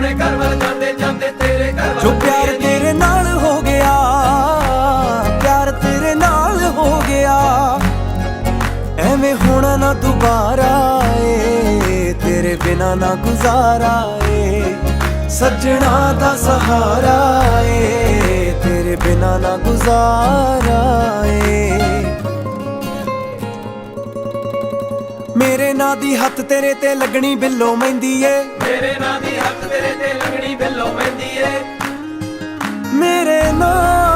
ਆਪਣੇ ਘਰ ਵੱਲ ਜਾਂਦੇ ਜਾਂਦੇ ਤੇਰੇ ਘਰ ਵੱਲ ਜੋ ਪਿਆਰ ਤੇਰੇ ਨਾਲ ਹੋ ਗਿਆ, ਪਿਆਰ ਤੇਰੇ ਨਾਲ ਹੋ ਗਿਆ, ਐਵੇਂ ਹੋਣਾ ਨਾ ਦੁਬਾਰਾ ਏ, ਤੇਰੇ ਬਿਨਾ ਨਾ ਗੁਜ਼ਾਰਾ ਏ, ਸੱਜਣਾ ਦਾ ਸਹਾਰਾ ਏ, ਤੇਰੇ ਬਿਨਾ ਨਾ ਗੁਜ਼ਾਰਾ ਏ। ਮੇਰੇ ਨਾਂ ਦੀ ਹੱਥ ਤੇਰੇ ਤੇ ਲੱਗਣੀ ਬਿੱਲੋ ਮਹਿੰਦੀ ਏ, ਮੇਰੇ ਨਾਂ ਦੀ ਹੱਥ ਤੇਰੇ ਤੇ ਲੱਗਣੀ ਬਿੱਲੋ ਮਹਿੰਦੀ ਏ, ਮੇਰੇ ਨਾਂ